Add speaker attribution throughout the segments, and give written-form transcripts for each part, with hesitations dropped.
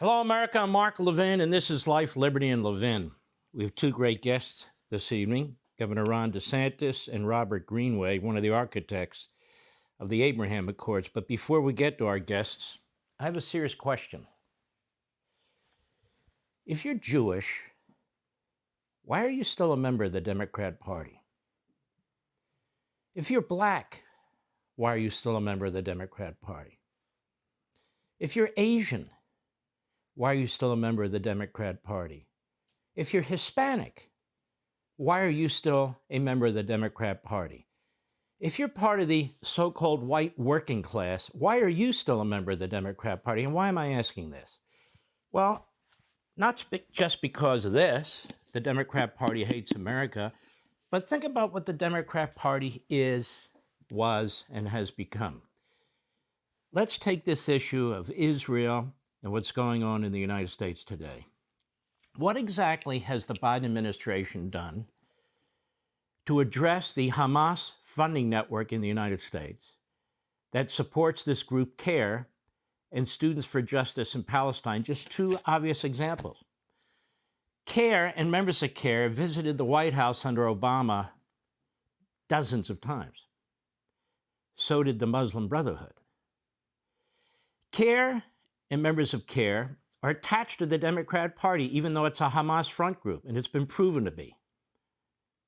Speaker 1: Hello, America. I'm Mark Levin, and this is Life, Liberty, and Levin. We have two great guests this evening, Governor Ron DeSantis and Robert Greenway, one of the architects of the Abraham Accords. But before we get to our guests, I have a serious question. If you're Jewish, why are you still a member of the Democrat Party? If you're black, why are you still a member of the Democrat Party? If you're Asian, why are you still a member of the Democrat Party? If you're Hispanic, why are you still a member of the Democrat Party? If you're part of the so-called white working class, why are you still a member of the Democrat Party? And why am I asking this? Well, not just because of this, the Democrat Party hates America, but think about what the Democrat Party is, was, and has become. Let's take this issue of Israel and what's going on in the United States today. What exactly has the Biden administration done to address the Hamas funding network in the United States that supports this group CARE and Students for Justice in Palestine? Just two obvious examples. CARE and members of CARE visited the White House under Obama dozens of times. So did the Muslim Brotherhood. CARE and members of CARE are attached to the Democrat Party, even though it's a Hamas front group, and it's been proven to be,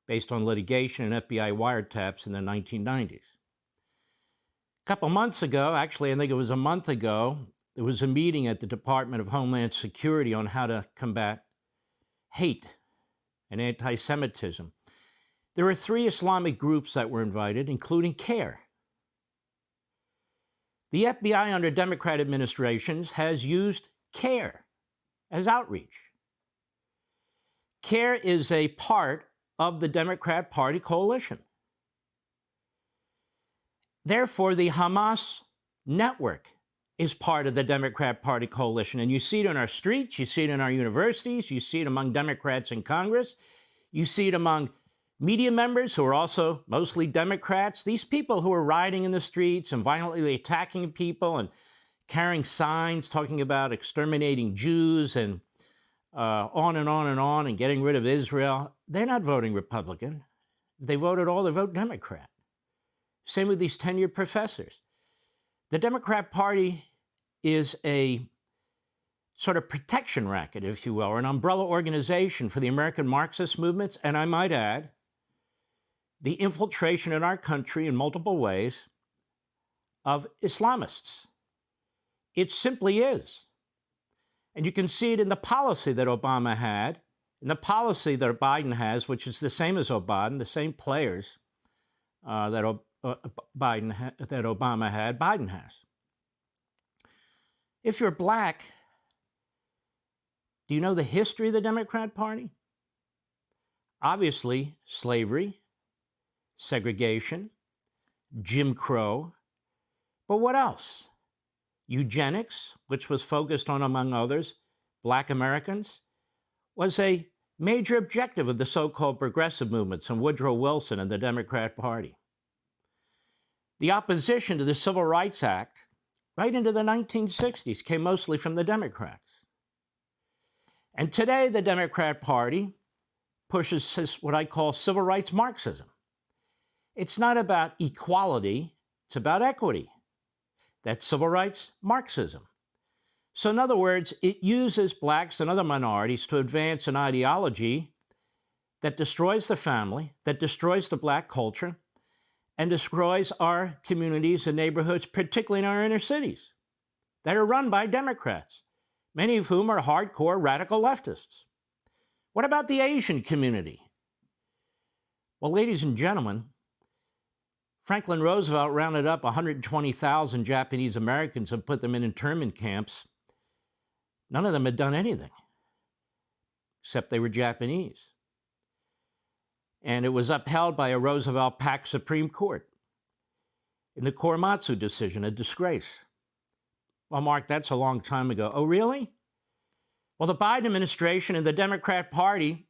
Speaker 1: based on litigation and FBI wiretaps in the 1990s. A couple months ago, actually, I think it was a month ago, there was a meeting at the Department of Homeland Security on how to combat hate and anti-Semitism. There were 3 Islamic groups that were invited, including CARE. The FBI under Democrat administrations has used CARE as outreach. CARE is a part of the Democrat Party coalition. Therefore, the Hamas network is part of the Democrat Party coalition. And you see it on our streets, you see it in our universities, you see it among Democrats in Congress, you see it among media members who are also mostly Democrats. These people who are rioting in the streets and violently attacking people and carrying signs talking about exterminating Jews and on and on and on and getting rid of Israel, they're not voting Republican. If they vote at all, they vote Democrat. Same with these tenured professors. The Democrat Party is a sort of protection racket, if you will, or an umbrella organization for the American Marxist movements, and I might add, the infiltration in our country in multiple ways of Islamists. It simply is. And you can see it in the policy that Obama had, in the policy that Biden has, which is the same as Obama, the same players that Obama had, Biden has. If you're black, do you know the history of the Democrat Party? Obviously, slavery, segregation, Jim Crow, but what else? Eugenics, which was focused on, among others, black Americans, was a major objective of the so-called progressive movements and Woodrow Wilson and the Democrat Party. The opposition to the Civil Rights Act right into the 1960s came mostly from the Democrats. And today, the Democrat Party pushes what I call civil rights Marxism. It's not about equality, it's about equity. That's civil rights Marxism. So in other words, it uses blacks and other minorities to advance an ideology that destroys the family, that destroys the black culture, and destroys our communities and neighborhoods, particularly in our inner cities, that are run by Democrats, many of whom are hardcore radical leftists. What about the Asian community? Well, ladies and gentlemen, Franklin Roosevelt rounded up 120,000 Japanese Americans and put them in internment camps. None of them had done anything, except they were Japanese. And it was upheld by a Roosevelt-packed Supreme Court in the Korematsu decision, a disgrace. Well, Mark, that's a long time ago. Oh, really? Well, the Biden administration and the Democrat Party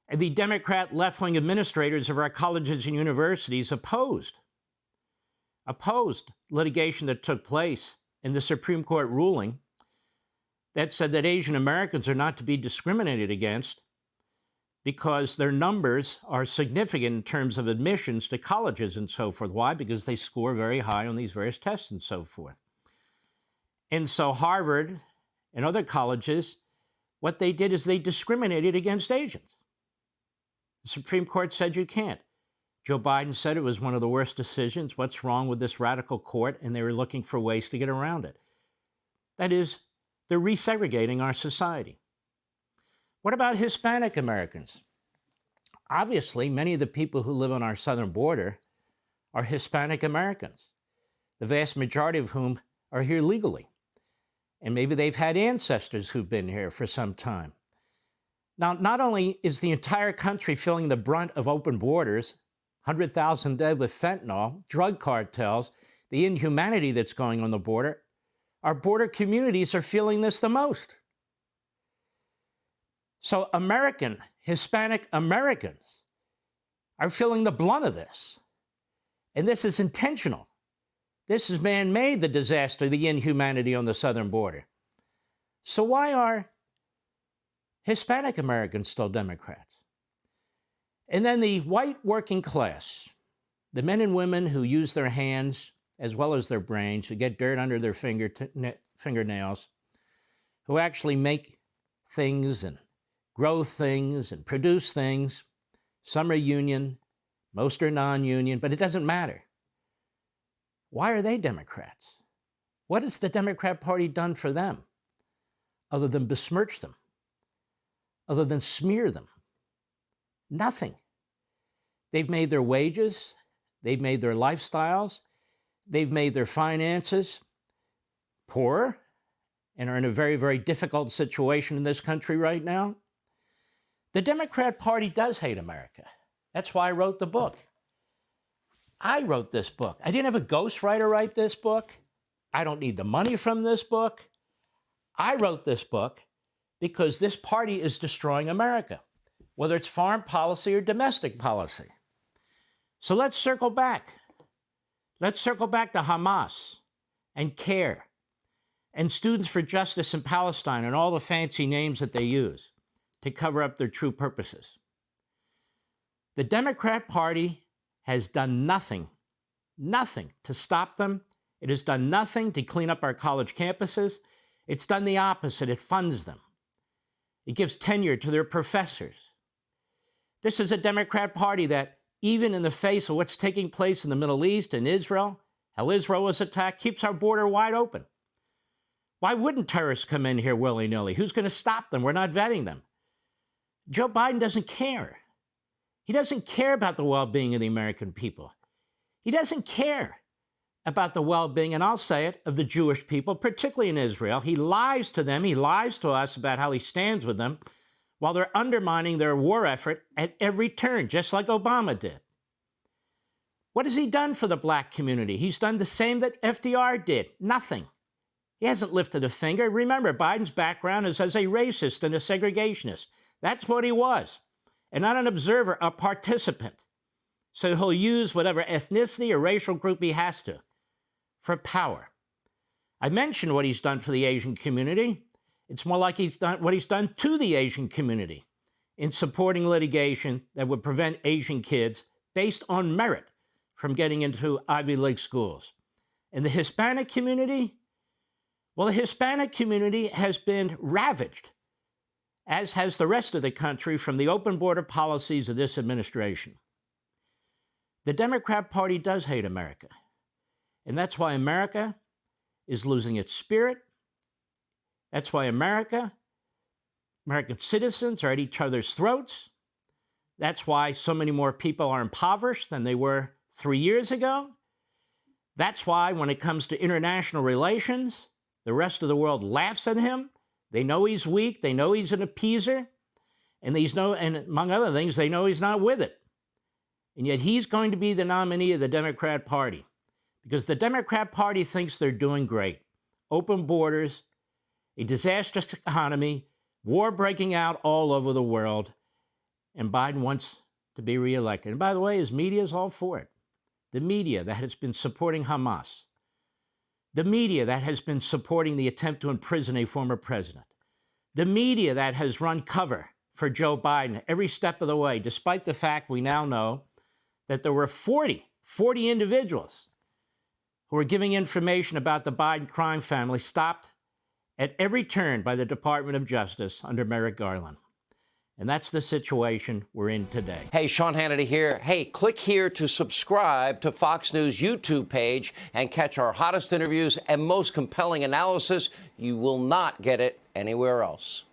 Speaker 1: and the Democrat left-wing administrators of our colleges and universities opposed litigation that took place in the Supreme Court ruling that said that Asian Americans are not to be discriminated against because their numbers are significant in terms of admissions to colleges and so forth. Why? Because they score very high on these various tests and so forth. And so Harvard and other colleges, what they did is they discriminated against Asians. The Supreme Court said you can't. Joe Biden said it was one of the worst decisions. What's wrong with this radical court? And they were looking for ways to get around it. That is, they're resegregating our society. What about Hispanic Americans? Obviously, many of the people who live on our southern border are Hispanic Americans, the vast majority of whom are here legally. And maybe they've had ancestors who've been here for some time. Now, not only is the entire country feeling the brunt of open borders, 100,000 dead with fentanyl, drug cartels, the inhumanity that's going on the border, our border communities are feeling this the most. So Hispanic Americans are feeling the blunt of this. And this is intentional. This is man-made, the disaster, the inhumanity on the southern border. So why are Hispanic Americans still Democrats? And then the white working class, the men and women who use their hands as well as their brains, who get dirt under their fingernails, who actually make things and grow things and produce things. Some are union, most are non-union, but it doesn't matter. Why are they Democrats? What has the Democrat Party done for them other than besmirch them, other than smear them? Nothing. They've made their wages, they've made their lifestyles, they've made their finances poorer and are in a very, very difficult situation in this country right now. The Democrat Party does hate America. That's why I wrote the book. I wrote this book. I didn't have a ghostwriter write this book. I don't need the money from this book. I wrote this book because this party is destroying America, whether it's foreign policy or domestic policy. So let's circle back. Let's circle back to Hamas and CARE and Students for Justice in Palestine and all the fancy names that they use to cover up their true purposes. The Democrat Party has done nothing to stop them. It has done nothing to clean up our college campuses. It's done the opposite. It funds them. It gives tenure to their professors. This is a Democrat Party that, even in the face of what's taking place in the Middle East and Israel, how Israel was attacked, keeps our border wide open. Why wouldn't terrorists come in here willy-nilly? Who's going to stop them? We're not vetting them. Joe Biden doesn't care. He doesn't care about the well-being of the American people. He doesn't care about the well-being, and I'll say it, of the Jewish people, particularly in Israel. He lies to them. He lies to us about how he stands with them while they're undermining their war effort at every turn, just like Obama did. What has he done for the black community? He's done the same that FDR did. Nothing. He hasn't lifted a finger. Remember, Biden's background is as a racist and a segregationist. That's what he was. And not an observer, a participant. So he'll use whatever ethnicity or racial group he has to for power. I mentioned what he's done for the Asian community. It's more like what he's done to the Asian community in supporting litigation that would prevent Asian kids based on merit from getting into Ivy League schools. And the Hispanic community? Well, the Hispanic community has been ravaged, as has the rest of the country, from the open border policies of this administration. The Democrat Party does hate America. And that's why America is losing its spirit. That's why American citizens are at each other's throats. That's why so many more people are impoverished than they were 3 years ago. That's why when it comes to international relations, the rest of the world laughs at him. They know he's weak. They know he's an appeaser. And among other things, they know he's not with it. And yet he's going to be the nominee of the Democrat Party because the Democrat Party thinks they're doing great. Open borders, a disastrous economy, war breaking out all over the world, and Biden wants to be reelected. And by the way, his media is all for it. The media that has been supporting Hamas. The media that has been supporting the attempt to imprison a former president. The media that has run cover for Joe Biden every step of the way, despite the fact we now know that there were 40 individuals who were giving information about the Biden crime family, stopped at every turn by the Department of Justice under Merrick Garland. And that's the situation we're in today.
Speaker 2: Hey, Sean Hannity here. Hey, click here to subscribe to Fox News YouTube page and catch our hottest interviews and most compelling analysis. You will not get it anywhere else.